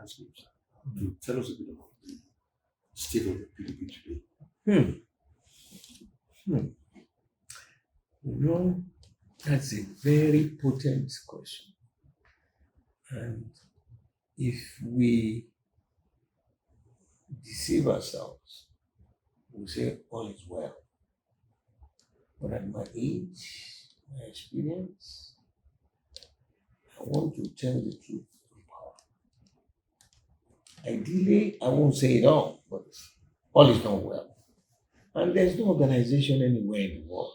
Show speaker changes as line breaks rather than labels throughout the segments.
ask you, sir, to tell us a bit about the state of the PDP today.
That's a very potent question. And if we deceive ourselves, we say all is well. But at my age, my experience, I want to tell the truth in power. Ideally, I won't say it all, but all is not well. And there's no organization anywhere in the world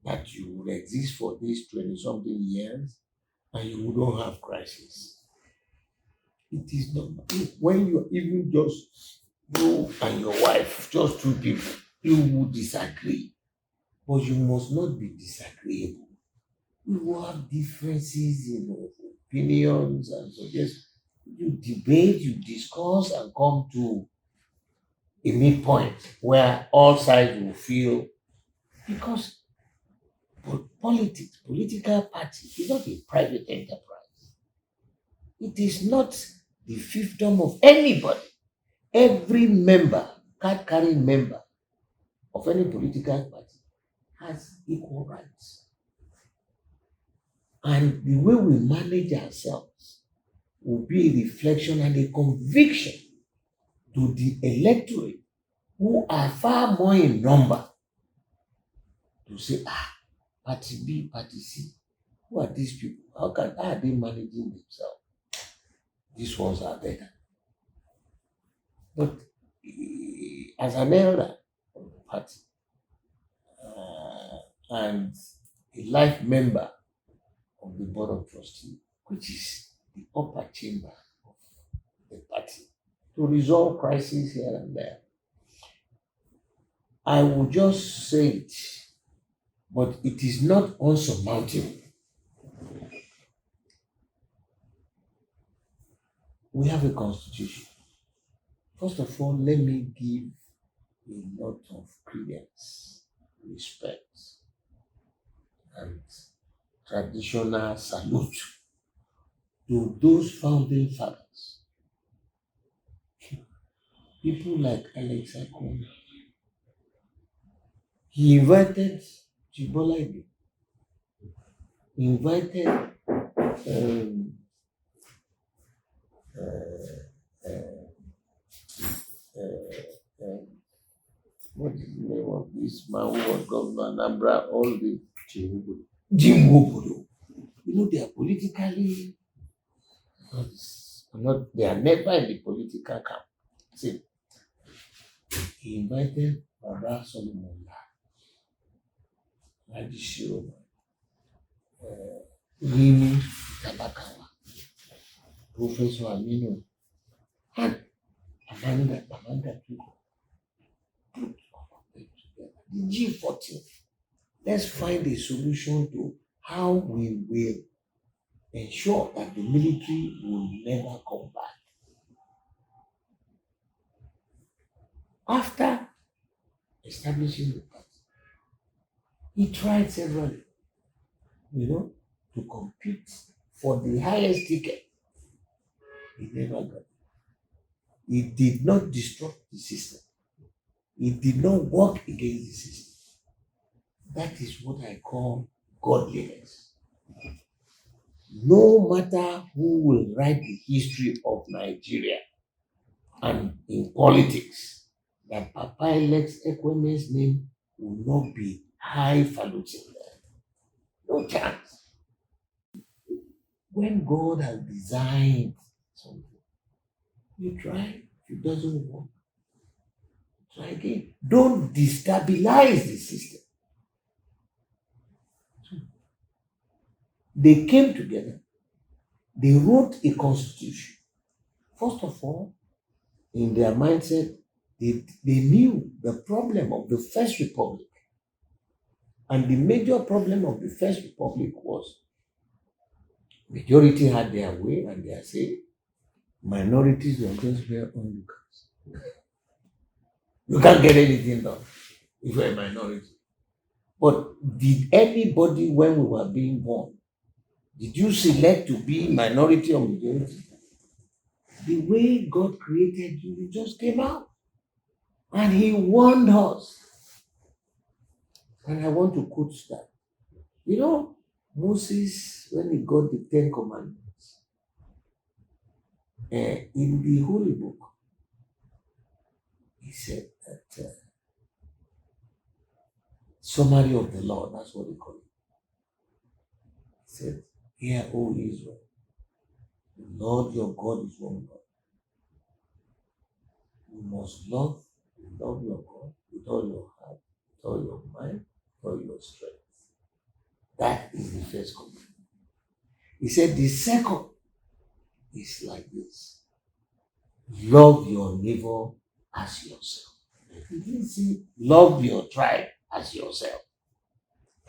that you would exist for these 20-something years and you wouldn't have crisis. It is not. When you even just you and your wife, just two people, you will disagree. But you must not be disagreeable. We will have differences in opinions and so just you debate, you discuss and come to a midpoint where all sides will feel because political party is not a private enterprise. It is not the fiefdom of anybody. Every member, card-carrying member of any political party has equal rights. And the way we manage ourselves will be a reflection and a conviction to the electorate who are far more in number to say, Party B, Party C, who are these people? How are they managing themselves? These ones are better. But as an elder of the party and a life member of the board of trustees, which is the upper chamber of the party, to resolve crises here and there, I will just say it, but it is not unsurmountable. We have a constitution. First of all, let me give a lot of credence, respect, and traditional salute to those founding fathers. People like Alex Akon. He invited Jibola. He invited what is the name of this man who was governor Anambra? All the Jim Wobodo. They are politically they are never in the political camp. See, he invited Baba Solomon Ladi Shiroma, Rimi Tabakawa, Professor Aminu, and Amanda people. Put all of them together. The G14. Let's find a solution to how we will ensure that the military will never come back. After establishing the party, he tried severally, to compete for the highest ticket. He never got it. He did not disrupt the system. He did not work against the system. That is what I call godliness. No matter who will write the history of Nigeria and in politics, that Papa Alex Ekweme's name will not be highfalutin there. No chance. When God has designed something, you try. If it doesn't work, try again. Don't destabilize the system. They came together. They wrote a constitution. First of all, in their mindset, they knew the problem of the First Republic. And the major problem of the First Republic was majority had their way and their say. Minorities were just bare onlookers. You can't get anything done if you're a minority. But did anybody, when we were being born, did you select to be minority or majority? the way God created you, you just came out. And he warned us. And I want to quote that. You know, Moses, when he got the Ten Commandments, in the Holy Book, he said that summary of the law, that's what he called it. He said, "Hear, O Israel, the Lord your God is one God. You must love your God with all your heart, with all your mind, with all your strength." That is the first commandment. He said the second is like this: love your neighbor as yourself. He didn't say love your tribe as yourself.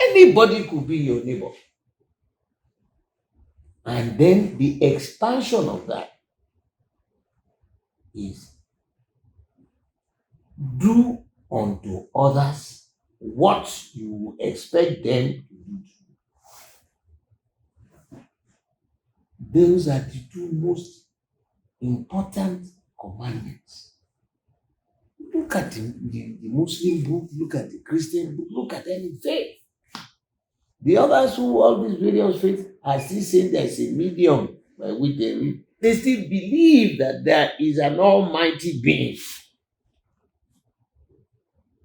Anybody could be your neighbor. And then the expansion of that is do unto others what you expect them to do. Those are the two most important commandments. Look at the Muslim book, look at the Christian book, look at any faith. The others who all these various faiths are still saying there's a medium by which they read. They still believe that there is an almighty being.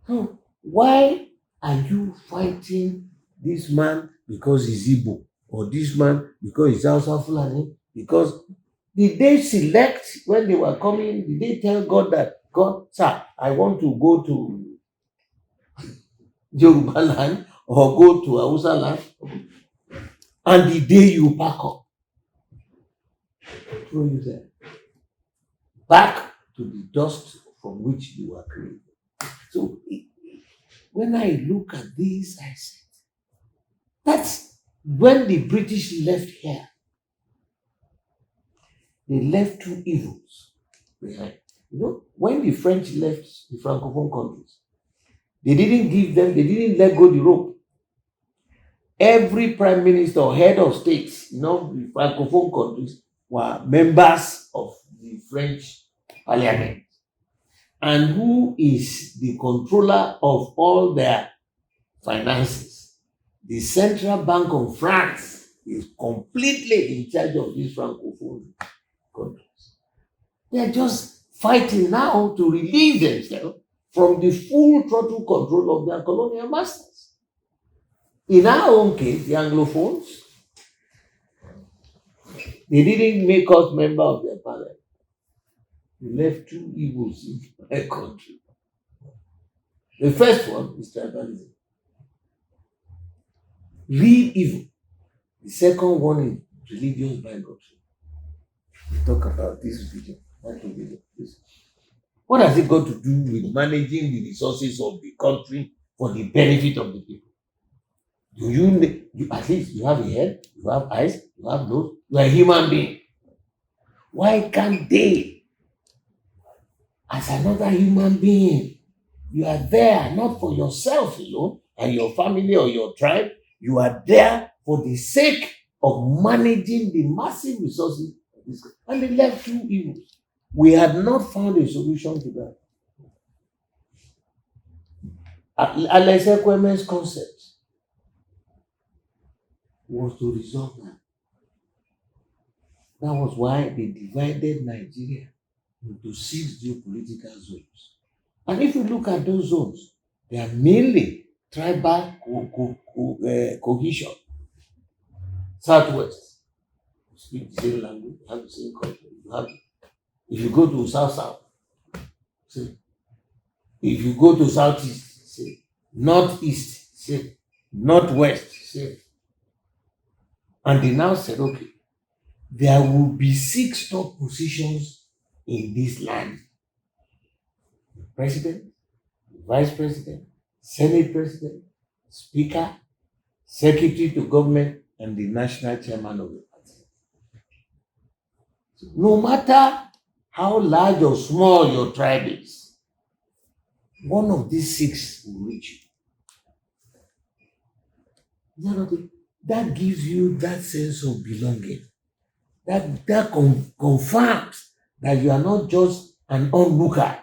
So why are you fighting this man because he's Igbo, or this man because he's Hausa Fulani? Because did they select when they were coming? Did they tell God that, God, sir, I want to go to Yoruba land or go to Hausa land? And the day you pack up, throw you there, back to the dust from which you were created. So when I look at this, I said, that's when the British left here. They left two evils behind. You know, when the French left the Francophone countries, they didn't let go the rope. Every prime minister or head of states, the Francophone countries were members of the French parliament. And who is the controller of all their finances? The Central Bank of France is completely in charge of these Francophone countries. They are just fighting now to release themselves from the full throttle control of their colonial masters. In our own case, the Anglophones, they didn't make us member of their parliament. They left two evils in my country. The first one is tribalism. Real evil. The second one is religious bigotry. We talk about this video. What has it got to do with managing the resources of the country for the benefit of the people? At least you have a head, you have eyes, you have nose, you are a human being. Why can't they, as another human being, you are there not for yourself alone and your family or your tribe, you are there for the sake of managing the massive resources of this country. And they left two evils. We had not found a solution to that. Alex Ekweme's concept was to resolve that. That was why they divided Nigeria into 6 geopolitical zones. And if you look at those zones, they are mainly tribal cohesion. Southwest, you speak the same language, you have the same culture. If you go to South, say, if you go to Southeast, say, Northeast, say, Northwest, say. And they now said, okay, there will be 6 top positions in this land: president, vice president, senate president, speaker, secretary to government, and the national chairman of the party. So no matter how large or small your tribe is, one of these 6 will reach you. That gives you that sense of belonging. That confirms that you are not just an onlooker,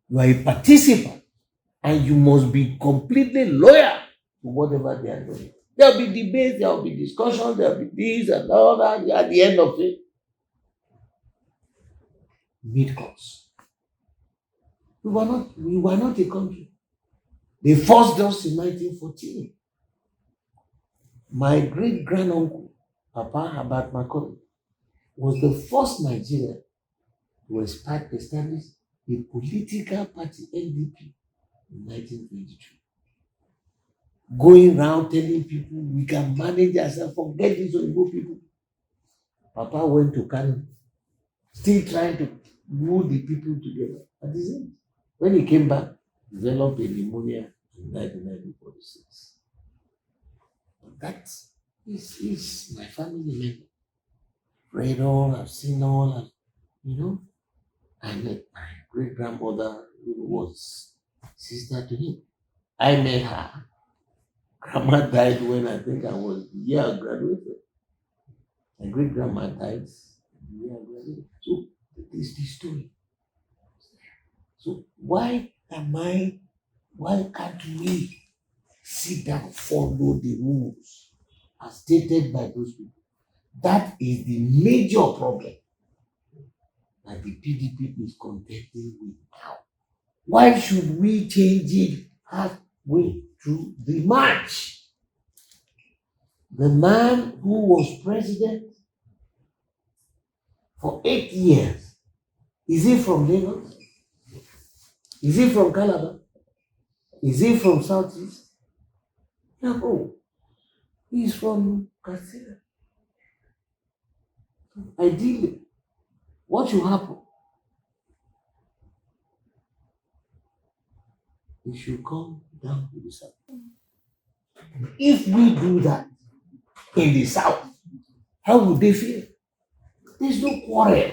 you are a participant, and you must be completely loyal to whatever they are doing. There will be debates, there will be discussions, there will be this and all that. At the end of it, mid-course. We were not a country. They forced us in 1914. My great-granduncle, Papa Herbert Macaulay, was the first Nigerian to establish a political party, NDP, in 1922. Going around telling people we can manage ourselves, forget these Oyibo people. Papa went to Kano, still trying to glue the people together. At the same, when he came back, developed a pneumonia in 1946. That is my family member. Read all, I've seen all, I met my great grandmother who was sister to him. I met her. Grandma died when I think I was the year I graduated. My great grandma died the year I graduated. So that is the story. So why can't we sit down, follow the rules as stated by those people? That is the major problem that the PDP is contending with now. Why should we change it halfway through the march? The man who was president for 8 years, is he from Lagos? Is he from Calabar? Is he from Southeast? No, he's from Katsina. Ideally, what should happen? He should come down to the south. If we do that in the south, how would they feel? There's no quarrel.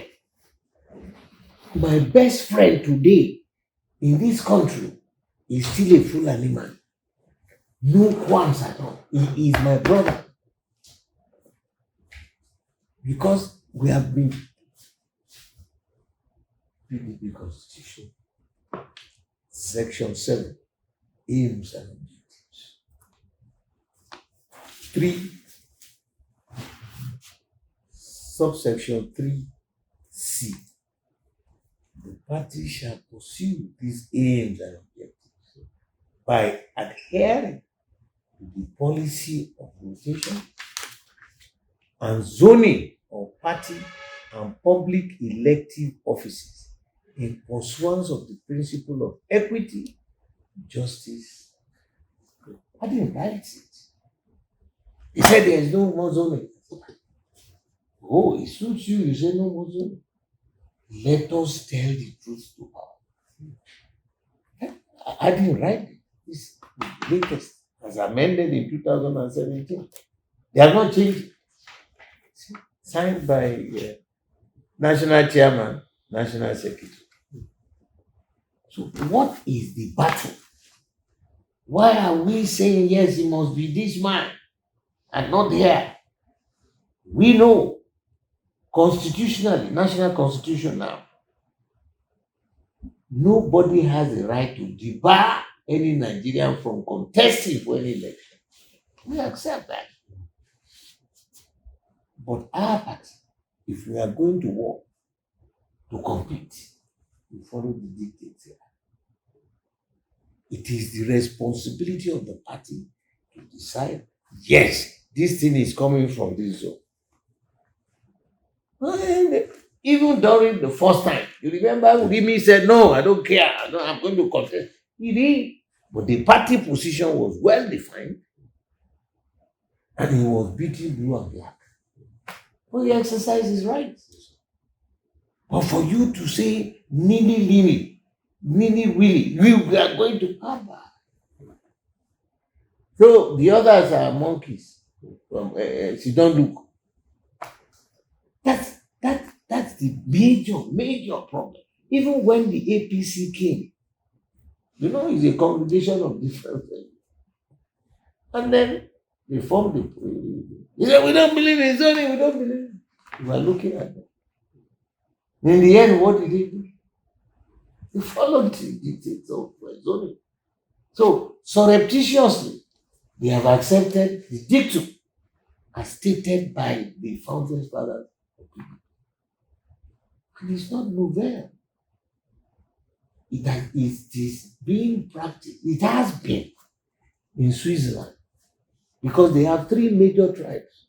My best friend today in this country is still a Fulani man. No qualms at all. He is my brother. Because we have been PDP Constitution, Section 7, aims and objectives. 3, subsection 3C. The party shall pursue these aims and objectives by adhering to the policy of rotation and zoning of party and public elective offices in pursuance of the principle of equity, justice. I didn't write it. He said there is no more zoning. Oh, it suits you, you say no more zoning. Let us tell the truth to power. I didn't write it. This is the latest, as amended in 2017. They have not changed. Signed by National Chairman, National Secretary. So what is the battle? Why are we saying, yes, it must be this man and not here? We know constitutionally, national constitution now, nobody has the right to debar any Nigerian from contesting for any election. We accept that. But our party, if we are going to war, to compete, we follow the dictates here. It is the responsibility of the party to decide, yes, this thing is coming from this zone. And even during the first time, you remember Udimi said, no, I don't care, I'm going to contest. He did. But the party position was well defined and he was beating blue and black. Well, he exercised his rights. But for you to say, nilly-willy, we are going to cover. So the others are monkeys. She don't look. That's the major problem. Even when the APC came, it's a congregation of different things. And then they formed they said, we don't believe in zoning, we don't believe. We are looking at them. In the end, what did they do? They followed the dictates of zoning. So surreptitiously, they have accepted the dictum as stated by the founding fathers. And it's not novel. It is being practiced. It has been in Switzerland because they have three major tribes: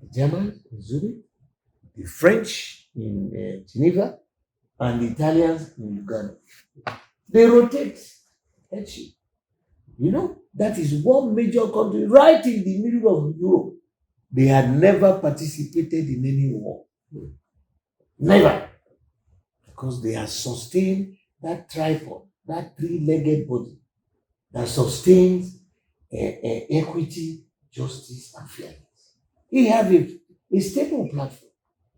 the Germans in Zurich, the French in Geneva, and the Italians in Lugano. They rotate headship. That is one major country right in the middle of Europe. They had never participated in any war. Never. Because they have sustained that tripod, that three-legged body that sustains equity, justice, and fairness. He have a stable platform.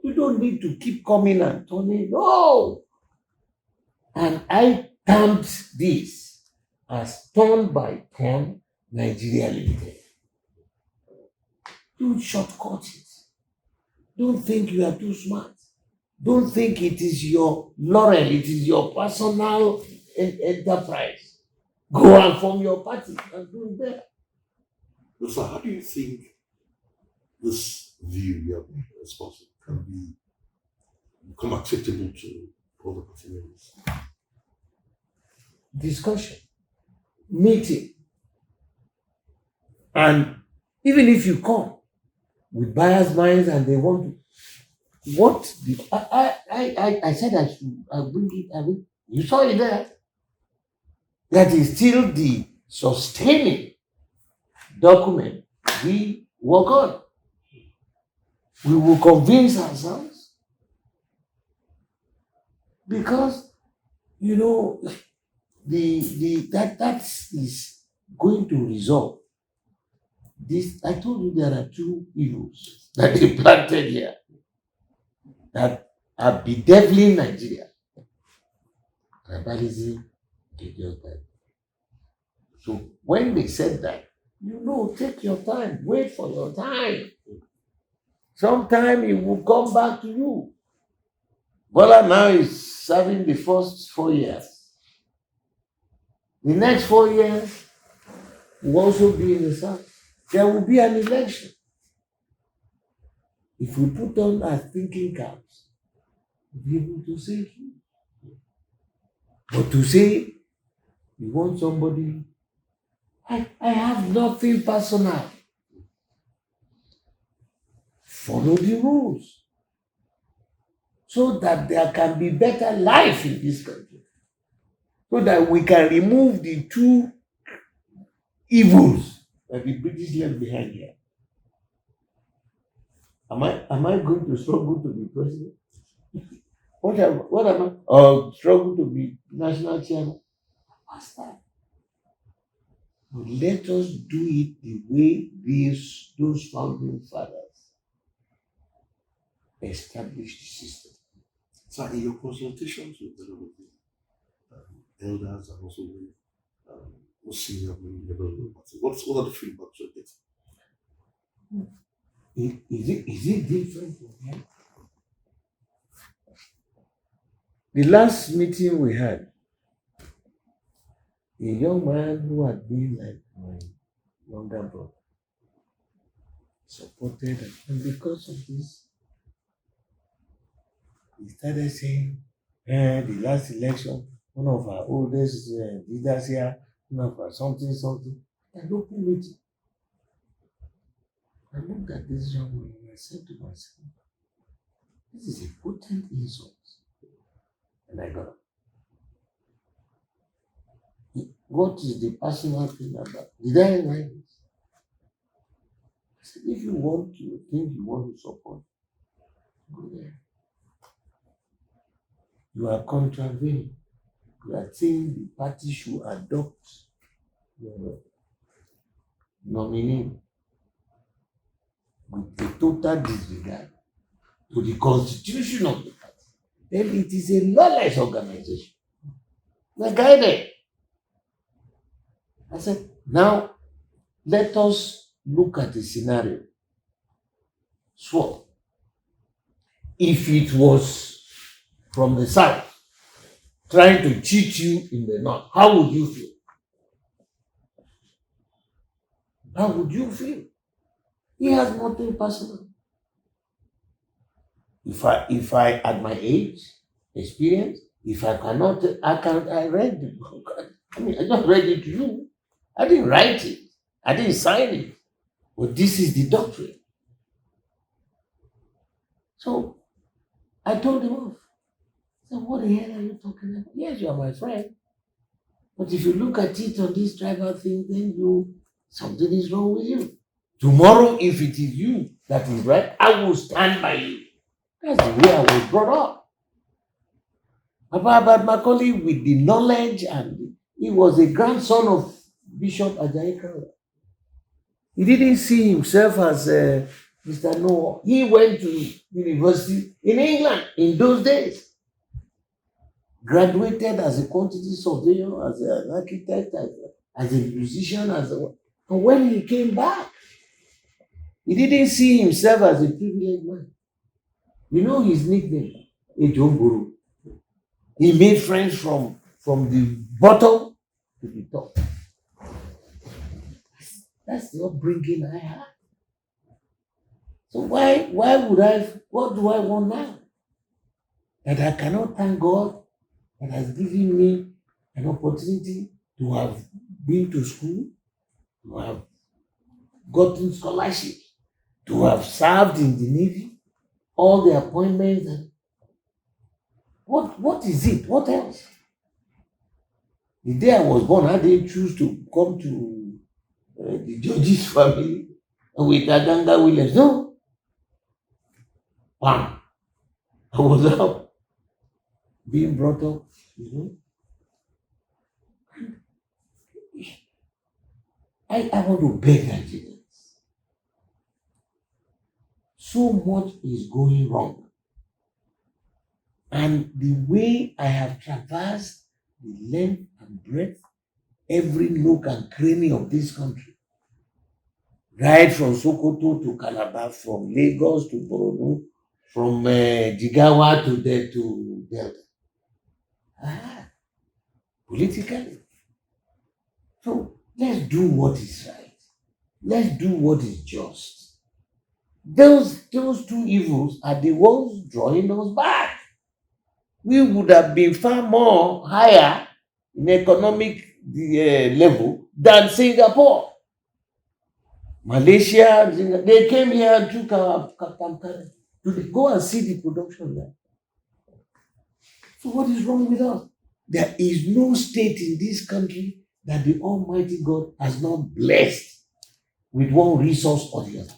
You don't need to keep coming and turning. No. And I termed this as turn by turn Nigeria Limited. Don't shortcut it. Don't think you are too smart. Don't think it is your laurel, it is your personal enterprise. Go and form your party and do it there.
So how do you think this view you have exposed can become acceptable to all the party members?
Discussion, meeting, and even if you come with biased minds and they want to, I said I'll bring it. You saw it there. That is still the sustaining document we work on. We will convince ourselves because that is going to resolve this. I told you there are two evils that they planted here that are bedeviling Nigeria. Tribalism, religious Bible. So when they said that, take your time, wait for your time. Sometime it will come back to you. Bola now is serving the first 4 years. The next 4 years will also be in the South. There will be an election. If we put on our thinking caps, we'll be able to say it. But to say you want somebody, I have nothing personal. Follow the rules so that there can be better life in this country. So that we can remove the two evils that the British left behind here. Am I going to struggle to be president? What am I? Or struggle to be national chairman? What's that? But let us do it the way those founding fathers established the system.
So in your consultations with the elders and also with senior members of the party, what are the feedbacks you're getting?
Is it different from here? The last meeting we had, a young man who had been like my younger brother supported us. And because of this, he started saying, the last election, one of our oldest leaders here, one of our something. An open meeting. I looked at this young man and I said to myself, this is a potent insult. And I got up. What is the personal thing about? Did I like this? I said, if you want to support, go there. You are contravening. You are saying the party should adopt your nominee with a total disregard to the constitution of the party. Then it is a lawless organization. They're guided. I said, now let us look at the scenario. So, if it was from the south trying to cheat you in the north, how would you feel? How would you feel? He has nothing personal. If I at my age, experience, if I cannot, I read the book. I mean, I just read it to you. I didn't write it. I didn't sign it. But this is the doctrine. So I told him off. I said, what the hell are you talking about? Yes, you are my friend. But if you look at it on this tribal thing, then something is wrong with you. Tomorrow, if it is you that is right, I will stand by you. That's the way I was brought up. About Macaulay with the knowledge, and he was a grandson of Bishop Ajayi Crowther. He didn't see himself as Mr. Noah. He went to university in England in those days. Graduated as a quantity surveyor, as an architect, as a musician, and when he came back, he didn't see himself as a privileged man. You know his nickname, Ejomburu. He made friends from the bottom to the top. That's the upbringing I had. So why what do I want now? That I cannot thank God that has given me an opportunity to have been to school, to have gotten scholarship, to have served in the Navy, all the appointments. What is it? What else? The day I was born, I didn't choose to come to the George's family with Aganga Williams. No. Bam. I was out being brought up, I want to beg Nigerians. So much is going wrong. And the way I have traversed the length and breadth, every nook and cranny of this country, right from Sokoto to Calabar, from Lagos to Bode, from Jigawa to Delta. Politically. So let's do what is right. Let's do what is just. Those two evils are the ones drawing us back. We would have been far more higher in economic level than Singapore. Malaysia, they came here and took our Katamkara to go and see the production there. So what is wrong with us? There is no state in this country that the Almighty God has not blessed with one resource or the other.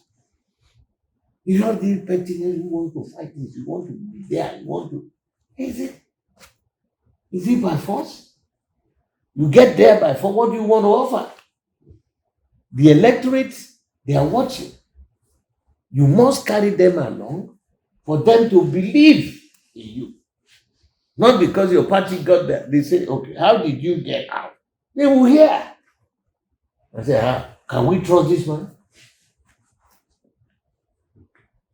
You have the pettiness, you want to fight this, you want to be there, you want to. Is it by force? You get there by force. What do you want to offer? The electorate, they are watching. You must carry them along for them to believe in you. Not because your party got there. They say, okay, how did you get out? They will hear. I say, can we trust this man?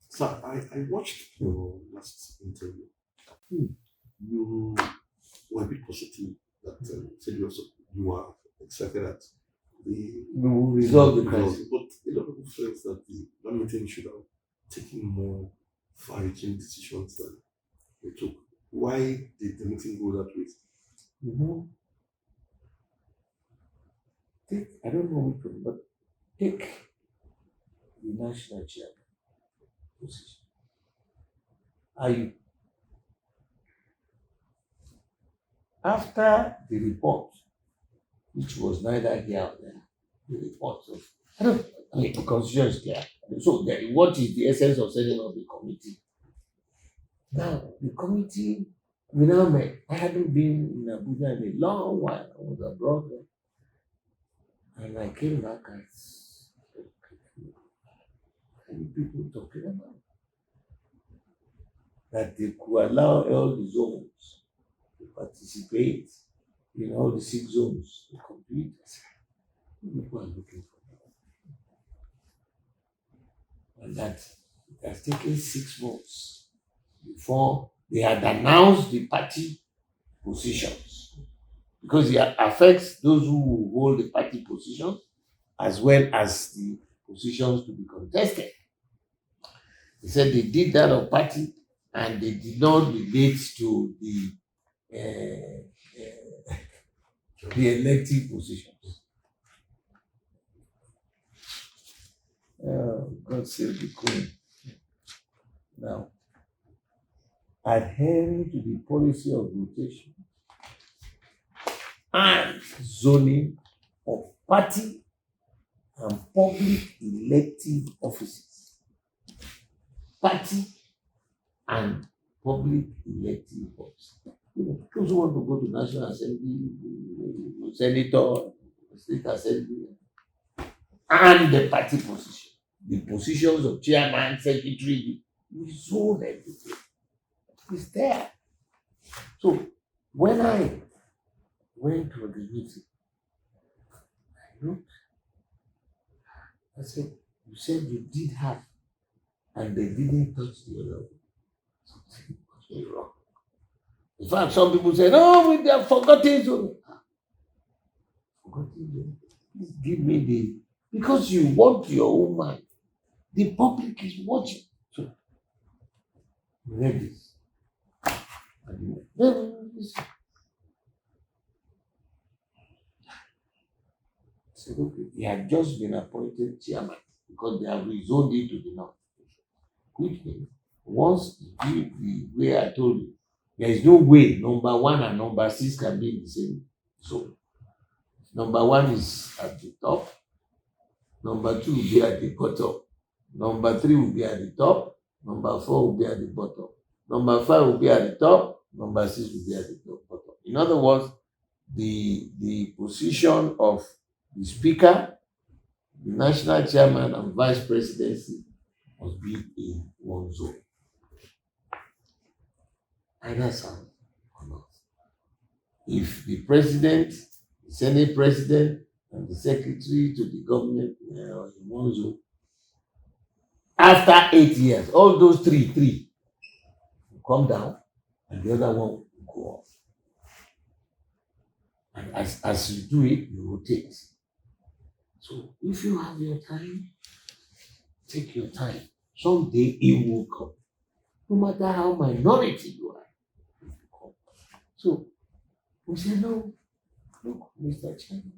Sir, I watched your last interview. You were a bit positive that said you were excited that
we will resolve the crisis.
But a lot of people felt that the meeting should have taken more far-reaching decisions than they took. Why did the meeting go that way?
I don't know which one, but take the national chairman position. After the report, which was neither here nor there, the report of the constitution is clear. So what is the essence of setting up the committee? Now the committee we now met. I hadn't been in Abuja in a long while. I was abroad then. And I came back and said, what are people talking about? That they could allow all the zones to participate in all the 6 zones to compete. People are looking for that. And that it has taken 6 months before they had announced the party positions because it affects those who hold the party positions as well as the positions to be contested. He said they did that of party and they did not relate to the elective positions. God save the Queen. Now, adhering to the policy of rotation and zoning of party and public elective offices. Party and public elective offices. Those who want to go to National Assembly, Senator, State Assembly, and the party position, the positions of chairman, secretary, we zone everything. It's there. So when I went to the meeting, I looked, I said, you said you did have, and they didn't touch the other one. Something was wrong. In fact, some people say, no, they have forgotten zoning. Forgotten zoning. Please give me the, because you want your own mind. The public is watching. So, you read this. Said, okay, he had just been appointed chairman because they have rezoned it to the north. Which means, once you do the way I told you, there is no way number 1 and number 6 can be in the same zone. Number 1 is at the top, number 2 will be at the bottom, number 3 will be at the top, number 4 will be at the bottom, number 5 will be at the top, number 6 will be at the bottom. In other words, the position of the speaker, the national chairman, and vice presidency must be in one zone. Either side or not. If the president, the senate president, and the secretary to the government are in one zone, after 8 years, all those three will come down, and the other one will go up. And as you do it, you rotate. So if you have your time, take your time. Someday it will come. No matter how minority you are, it will come. So we said, no, look, Mr. Chairman.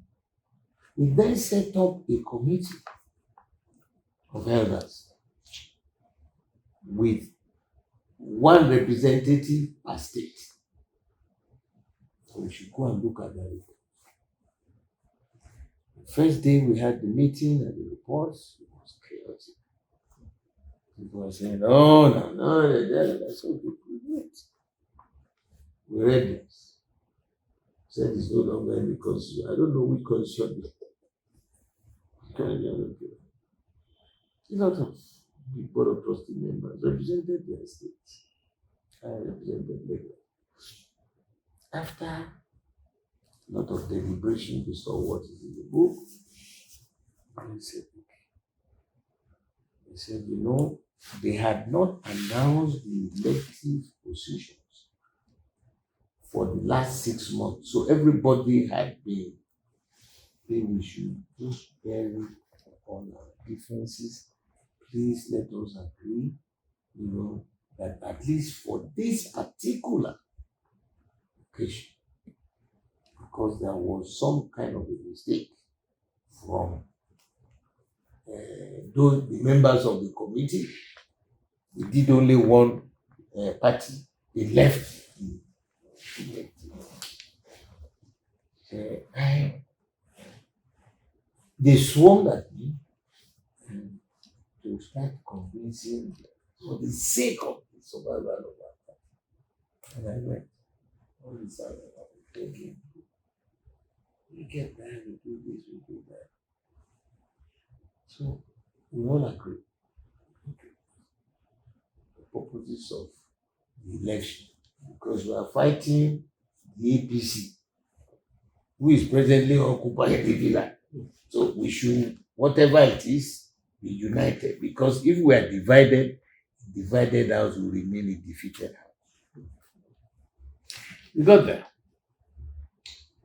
We then set up a committee of elders with one representative per state. So we should go and look at that report. The first day we had the meeting and the reports, it was chaotic. People were saying, no, that's so good. We read this. Said it's no longer any constitution. I don't know which constitution. A lot of the board of trustee members represented their states. I represented Lagos. After a lot of deliberation, we saw what is in the book. And they said, you know, they had not announced the elective positions for the last 6 months. So everybody had been, we should just bury on our differences. Please let us agree, you know, that at least for this particular occasion, because there was some kind of a mistake from those the members of the committee. They did only one party. They left they swarmed at me to start convincing for the sake of the survival of our party. And I went, all this other thinking, we get that, we do this, we do that. So we all agree. The purposes of the election, because we are fighting the APC, who is presently occupying the villa. So we should, whatever it is, be united. Because if we are divided house will remain a defeated house. You got that?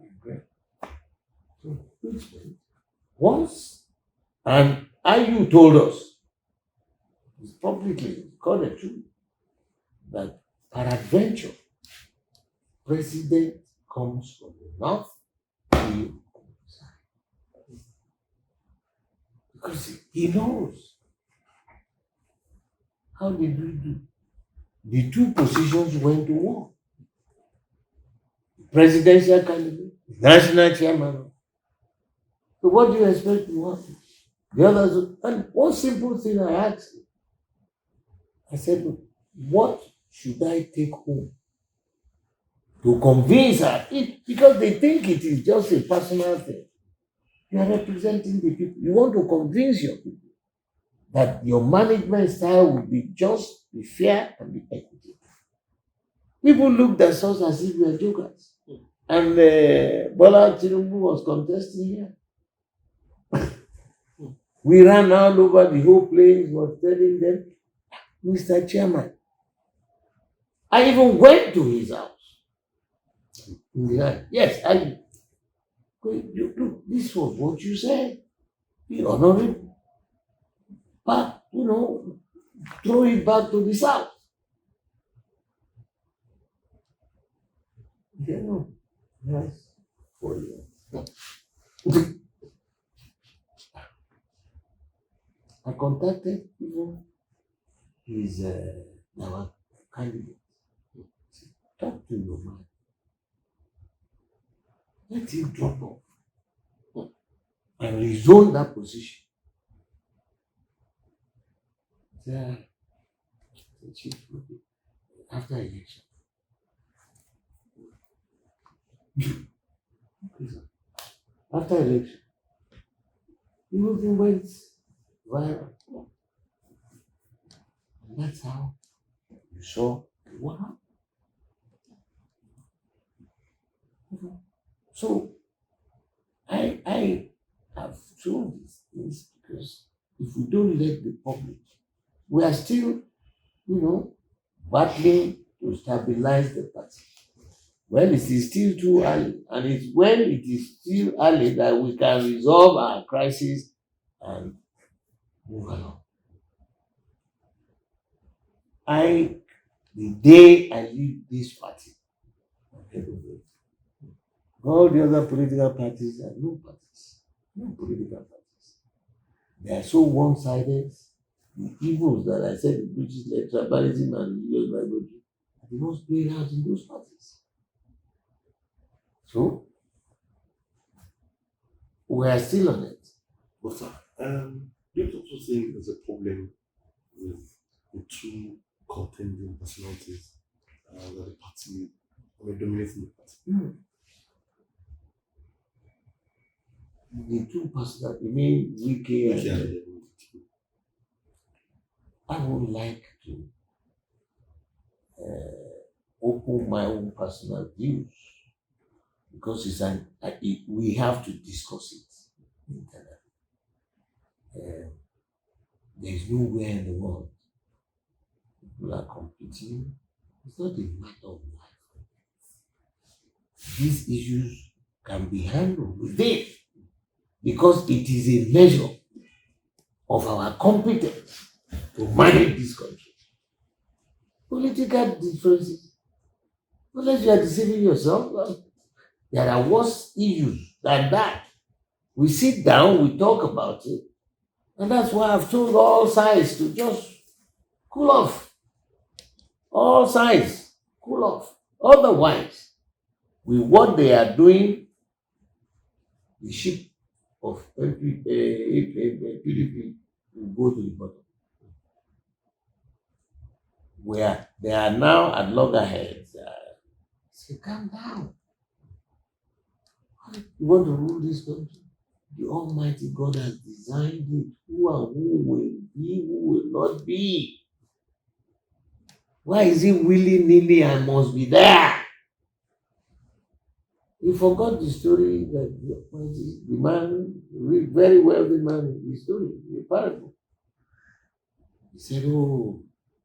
Okay. So, which means once, and you told us, it's publicly, called the truth, that peradventure, president comes from the north, he, because he knows. How did we do? The two positions went to war. Presidential candidate, national chairman. So what do you expect to happen? The others, and one simple thing I asked, I said, "Look, what should I take home to convince her?" Because they think it is just a personal thing. You are representing the people. You want to convince your people that your management style will be just, be fair, and be equitable. People looked at us as if we were jokers. And Bola Tinubu was contesting here. We ran all over the whole place, was telling them, Mr. Chairman. I even went to his house. In the night. Yes, look, this was what you said. Be honorable. But, throw it back to the south. Yes, 4 years. I contacted even his our candidate. Talk to your man. Let him drop off and rezone that position. The chief after election. After election, everything went viral. And that's how you saw what happened. So I have shown these things because if we don't let the public, we are still, battling to stabilize the party. Well, it is still too early, and it's when it is still early that we can resolve our crisis and move along. The day I leave this party, all the other political parties are no parties, no political parties. They are so one-sided. The evils that I said, the British led tribalism and religious rivalry, are the most played out in those parties. So we are still on it.
But do you also think there's a problem with the two contending personalities that the party dominating the party?
The two personal, you mean Wiki and I would like to open my own personal views because we have to discuss it internally. There is nowhere in the world people are competing. It's not a matter of life. These issues can be handled within because it is a measure of our competence to manage this country. Political differences, unless you are deceiving yourself, there are worse issues than that. We sit down, we talk about it, and that's why I've told all sides to just cool off. All sides, cool off. Otherwise, with what they are doing, the ship of PDP will go to the bottom. Where they are now at loggerheads. Say, calm down. You want to rule this country? The Almighty God has designed it. Who and who will be, who will not be. Why is it willy-nilly I must be there? You forgot the story that the man, very wealthy man, the story, the parable. He said, "Oh,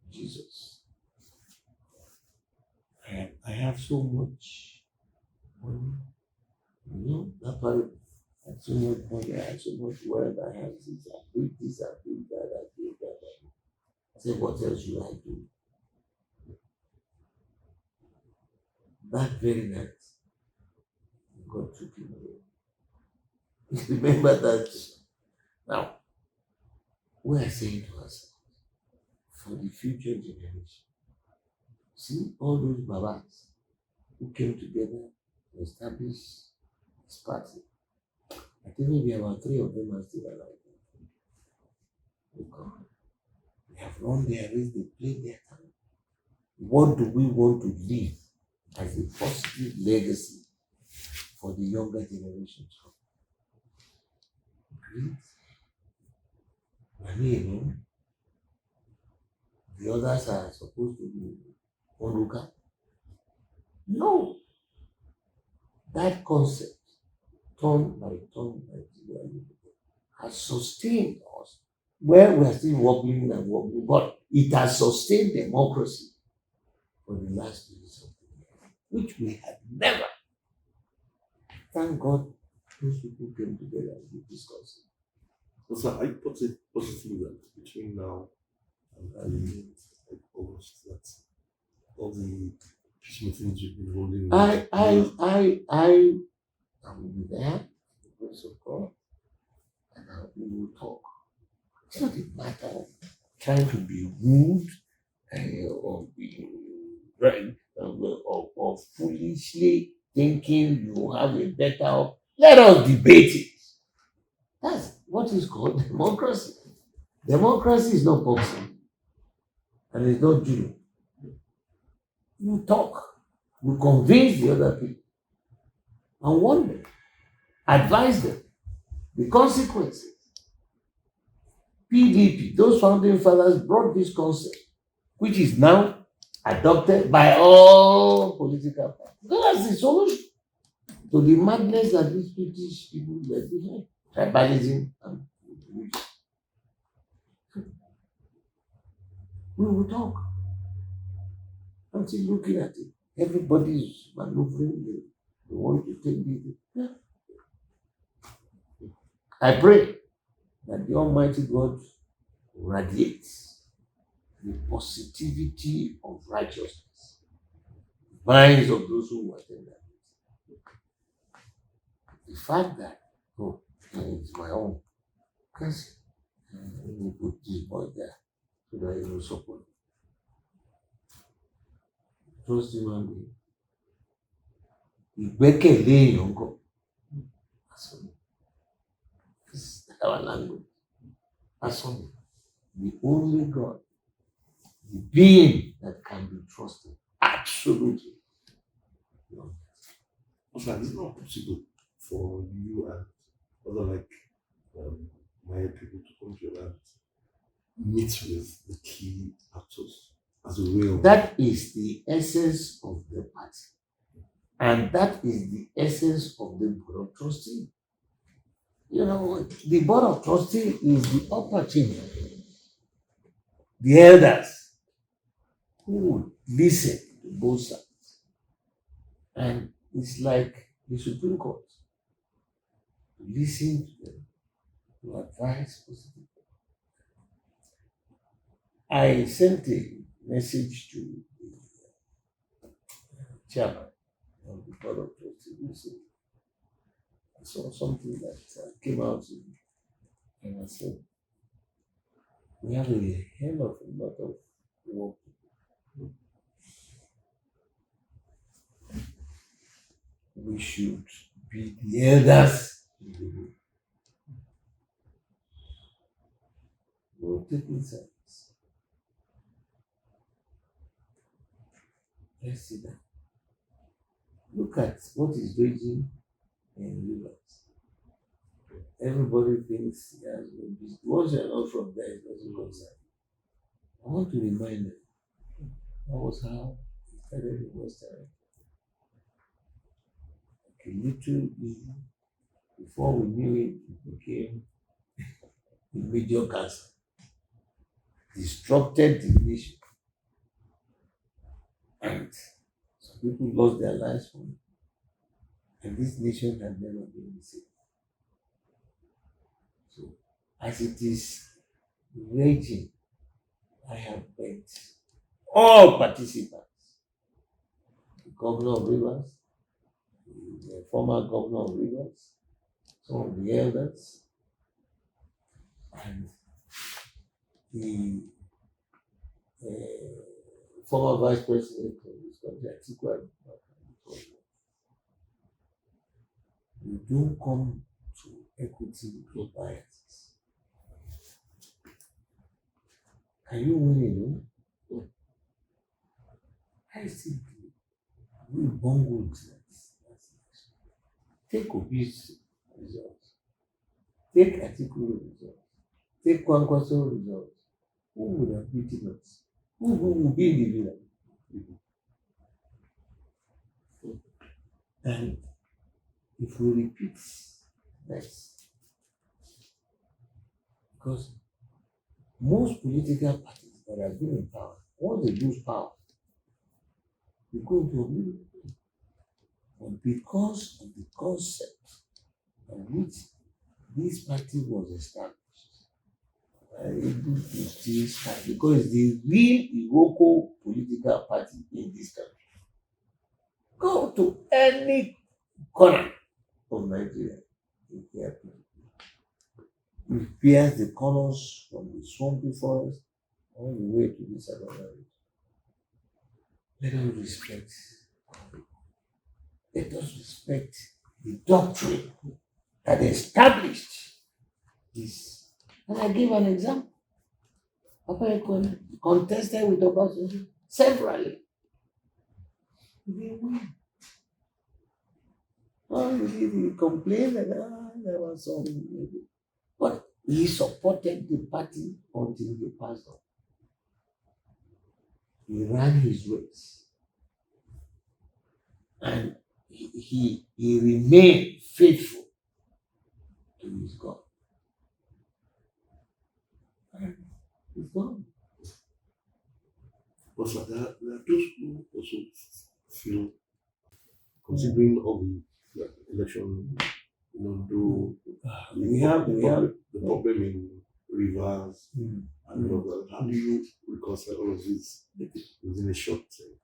Jesus, I I have so much money. That's why I had so much money, I had so much wealth, I have this, I did this, I did that, I did that. I said, what else should I do? That very night, God took him away. Remember that. Now, we are saying to ourselves, for the future generation, see all those Babas who came together to establish this party. I think maybe about 3 of them are still alive. Because they have run their race, they played their time. What do we want to leave as a positive legacy for the younger generation? Greed, money alone. The others are supposed to be onlooker. No, that concept, turn by turn, has sustained us. Where we are still wobbling and wobbling, but it has sustained democracy for the last 20 something years, which we had never. Thank God those people came together and did this concept.
So I put it positively that between now and August, that all the peace meetings you've been holding.
I will be there, the grace of God, and we will talk. It's not a matter of trying to be rude or be right or foolishly thinking you have a better. Let us debate it. That's what is called democracy. Democracy is not boxing, and it's not judo. You talk, you convince the other people, and warn them, advise them the consequences. PDP, those founding fathers brought this concept, which is now adopted by all political parties. That's the solution to the madness that these British people were behind. Tribalism and religion. We will talk. I'm still looking at it. Everybody is maneuvering. They want to take this. Yeah. I pray that the Almighty God radiates the positivity of righteousness, minds of those who attend that. The fact that, it's my own, because let me put this boy there so that he will support. Trust human being. Ìgbẹ́kẹ̀lé èèyàn gan. This is our language. Assume the only God, the being that can be trusted. Absolutely.
Also, it's not possible for you and other my people to come to your land, meet with the key actors as a way of.
That is the essence of the party. And that is the essence of the Board of Trustees. The Board of Trustees is the upper chamber. The elders who would listen to both sides. And it's like the Supreme Court. To listen to them, to advise positively. I sent a message to the chairman of the Board of Trustees. I saw something that came out and I said, we have a hell of a lot of work. We should be the elders in the room. We're taking sides. Let's see that. Look at what is raging in Rivers. Everybody thinks once you're not from there, it doesn't concern. I want to remind them that was how it started in Western. A little issue. Before we knew it, it became a major cancer. Disrupted the nation. And People lost their lives for it. And this nation has never been the same. So, as it is raging, I have begged all participants, the governor of Rivers, the former governor of Rivers, some of the elders, and the former vice president of this country, Atiku Abubakar. We don't come to equity with biases. Can you win alone? I think we bungled that. Take Obi's results. Take Atiku results. Take Kwankwaso results. Who would have beaten us? Who would be the villain? And if we repeat that, because most political parties that have been in power, once they lose power, they go into oblivion. But because of the concept on which this party was established, able to still stand, because it's the real Iroko political party in this country. Go to any corner of Nigeria, you hear PDP. It bears the colors from the swampy forest all the way to the southern area. Let us respect. Let us respect the doctrine that established this. And I give an example. Papa Ekone contested with Obasanjo severally. He didn't win. He complained that there was some, but he supported the party until he passed on. He ran his race, and he remained faithful to his God. And he's gone.
But sir, there are those who also feel, considering all the election, do
We have
the problem in Rivers and all that. How do you reconcile all of this within a short time?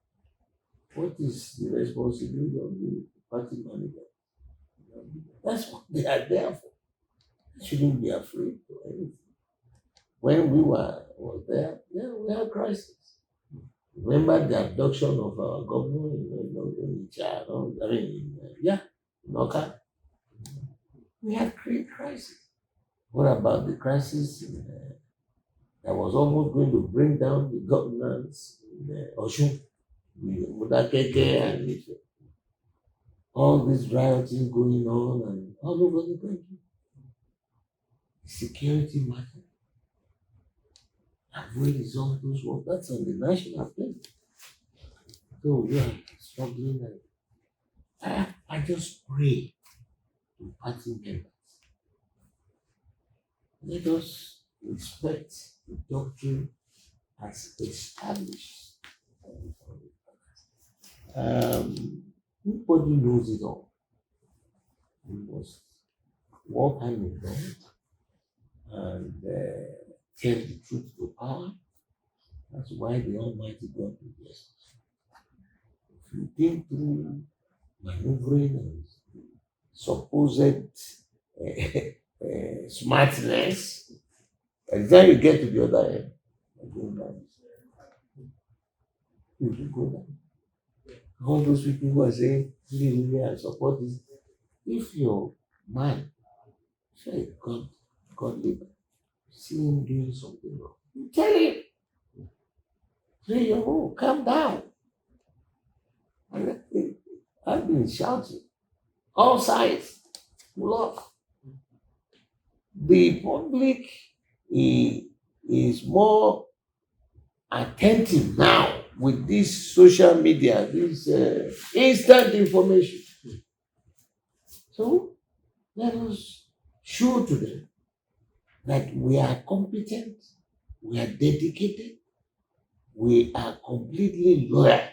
What is the responsibility of the party manager? That's what they are there for. They shouldn't be afraid of anything. When we was there, we had crisis. Remember the abduction of our governor in Chad, in Oka? We had great crisis. What about the crisis that was almost going to bring down the governance in Oshun, Mudakeke, and all this rioting going on and all over the country? Security matter. Have we resolved those ones? That's on the national plane. So we are struggling. I just pray to party members. Let us respect the doctrine as established. Nobody knows it all. We must walk hand in hand and tell the truth to power. That's why the Almighty God will bless us. If you think through maneuvering and supposed smartness, and then you get to the other end, you go down. You will go down. All those people who are saying, really, I support this. If your man, say, God live, see him doing something wrong, you tell him. Say, calm down. And I've been shouting all sides. Look, the public is more attentive now with this social media, this instant information. So let us show to them that we are competent, we are dedicated, we are completely loyal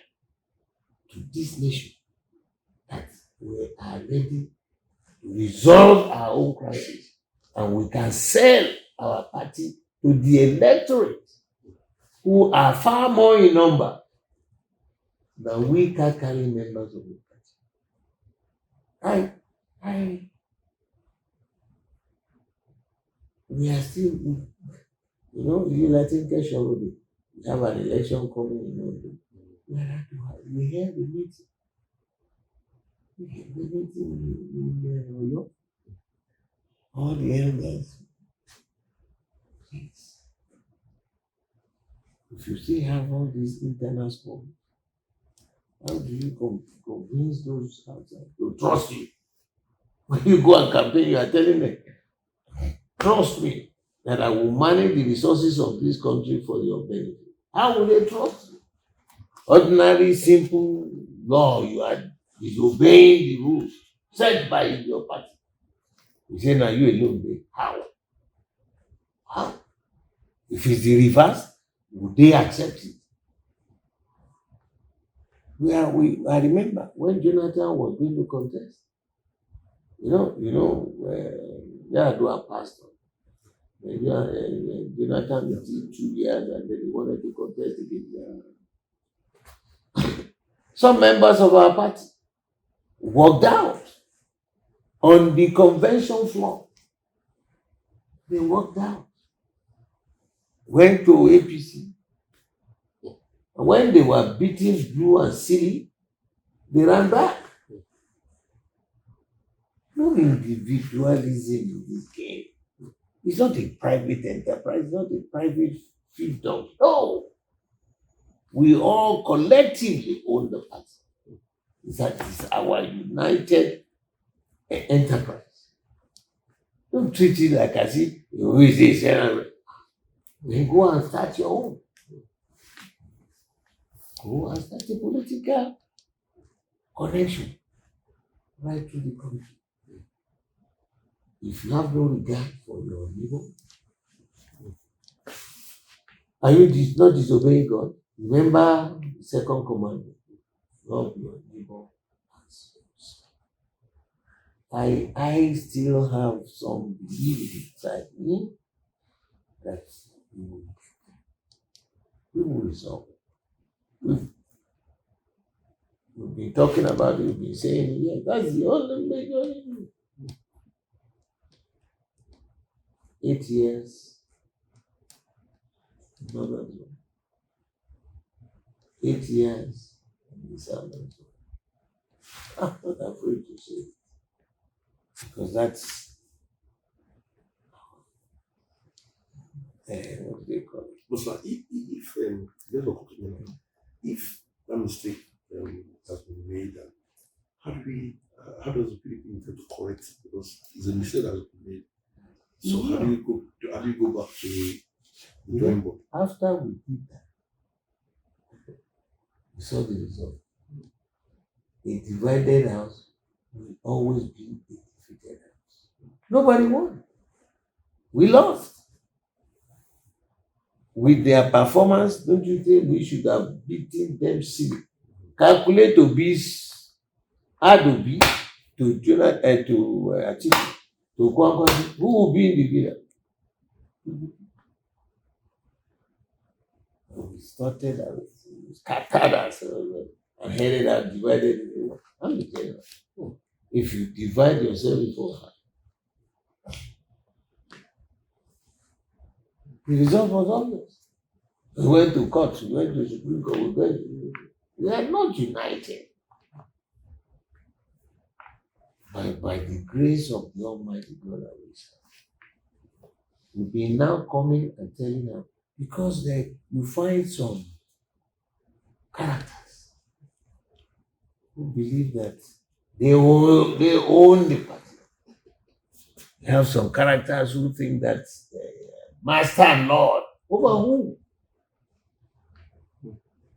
to this nation that we are ready to resolve our own crisis and we can sell our party to the electorate who are far more in number than we can carry members of the party. We are still, you Latin already. We have an election coming, we have the meeting. We have the meeting in Oyo. All the elders. Please. If you still have all these internal schools, how do you convince those outside to trust you? When you go and campaign, you are telling them, trust me that I will manage the resources of this country for your benefit. How will they trust you? Ordinary, simple law, you are disobeying the rules set by your party. You say, now you alone, dey. How? If it's the reverse, would they accept it? I remember when Jonathan was going to contest. Yaradua passed on. Jonathan did 2 years and then he wanted to contest again. Some members of our party walked out on the convention floor. They walked out, went to APC. And when they were beating blue and silly, they ran back. No individualism in this game. It's not a private enterprise, it's not a private fiefdom. No. We all collectively own the party. That is our united enterprise. Don't treat it like as if you is a senator. Then go and start your own. Go and start a political connection right through the country. If you have no regard for your neighbor, are you not disobeying God? Remember the second commandment. Love your neighbor as yourself. I still have some belief inside me that we will resolve it. We've been talking about it, we've been saying, yeah, that's the only major issue. 8 years, another one. 8 years, and this another one. I'm not afraid to say it. Because that's what do they call it?
But sir, if that mistake has been made, how does the PDP intend to correct it? Because it's a mistake that has been made. So how do you go back to the drawing board?
After we did that, we saw the result. A divided house will always be a defeated house. Nobody won. We lost. With their performance, don't you think we should have beaten them silly? Calculate Obi's, add Obi to Jonathan, to Chieftain, to Kwangwasi, who will be in the leader? We started and scattered ourselves and headed out, divided. I'm the general. If you divide yourself before her, the result was obvious. We went to court, we went to Supreme Court, we are not united. By the grace of the Almighty God, we've been now coming and telling them, because you find some characters who believe that they own the party. You have some characters who think that master and lord over who?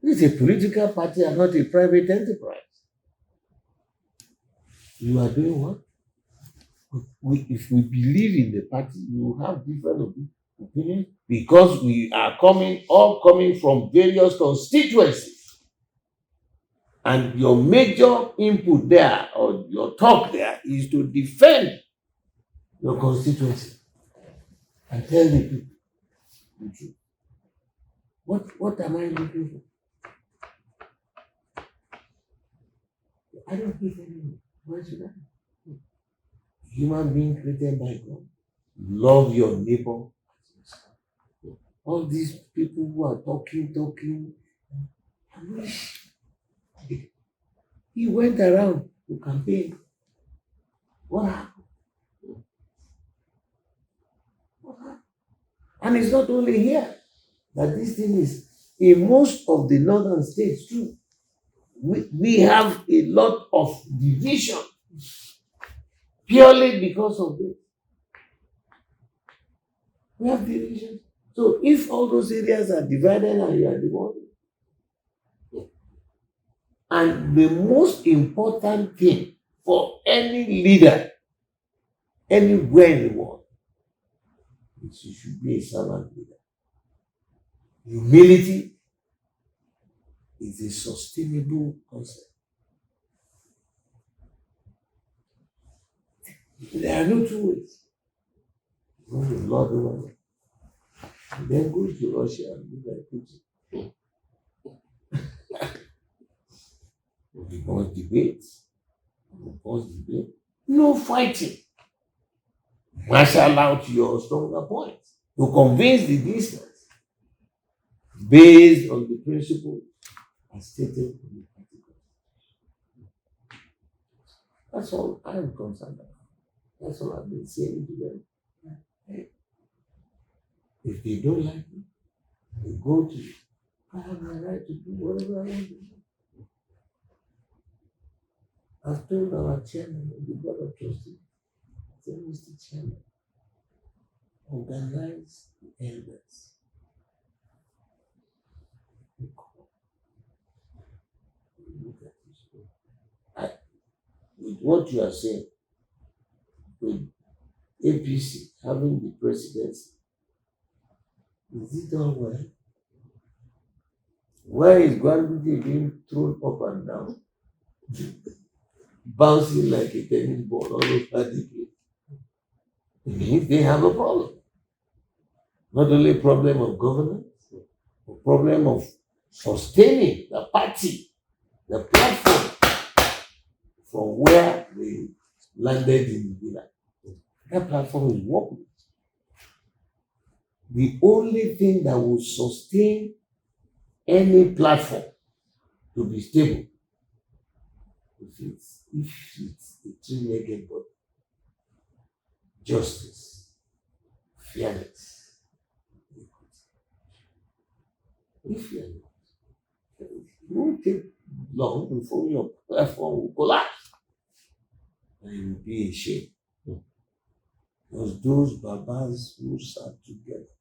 This is a political party and not a private enterprise. You are doing what? If we believe in the party, you have different opinions because we are all coming from various constituencies. And your major input there or your talk there is to defend your constituency and tell the people the truth. What am I looking for? I don't hate anyone. Why should I? Human being created by God. Love your neighbor. All these people who are talking. I wish he went around to campaign. What happened? What happened? And it's not only here that this thing is in most of the northern states too. We have a lot of division purely because of this. We have division. So if all those areas are divided and you are the one, and the most important thing for any leader anywhere in the world is you should be a servant leader. Humility is a sustainable concept. There are no two ways. You want to love one, and then go to Russia and be like Putin. We want debate. No fighting. Marshal out your stronger points to convince the distance based on the principle as stated in the article. That's all I'm concerned about. That's all I've been saying to them. Hey, if they don't like me, they go to you. I have my right to do whatever I want to do. I've told our chairman of the board of trustees, I said, Mr. Chairman, organize the elders. Look at this. With what you are saying, with APC having the presidency, is it all well? Where is Gandhi being thrown up and down? Bouncing like a tennis ball all over the place. It means they have a problem. Not only a problem of governance, a problem of sustaining the party, the platform from where they landed in the villa. That platform is working. The only thing that will sustain any platform to be stable if it's a three-legged body. Justice, fairness, equity. If you are not, it won't take long before your platform will collapse. And it will be a shame. Because those babas who sat together,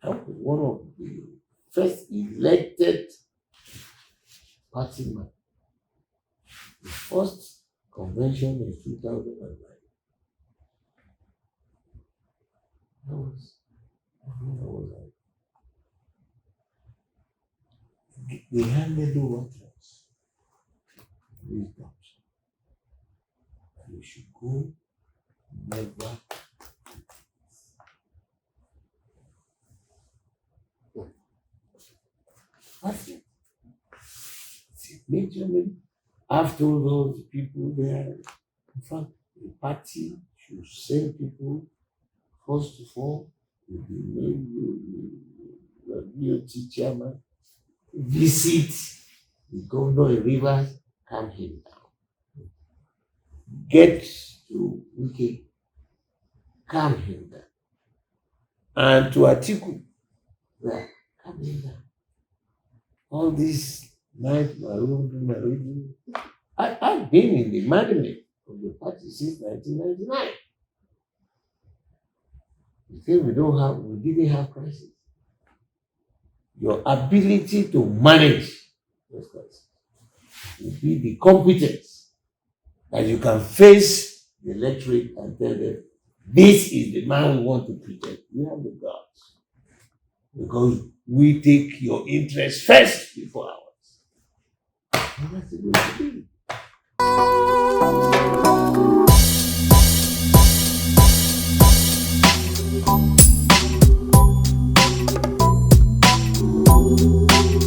I was one of the first elected party man. The first convention in 2009. That was they handed over to us. Wisdom. And we should go never. That's it. Majorly, I've told all the people there, in fact, the party should send people first of all with the DOT chairman, visit the governor in Rivers, calm him down. Get to Wike, calm him down. And to Atiku, calm him down. All these night maroon. I've been in the management of the party since 1999. You think we didn't have crisis. Your ability to manage those crises will be the competence that you can face the electorate and tell them, this is the man we want to protect. We have the guts. Because we take your interest first before ours.
That's the way to do it.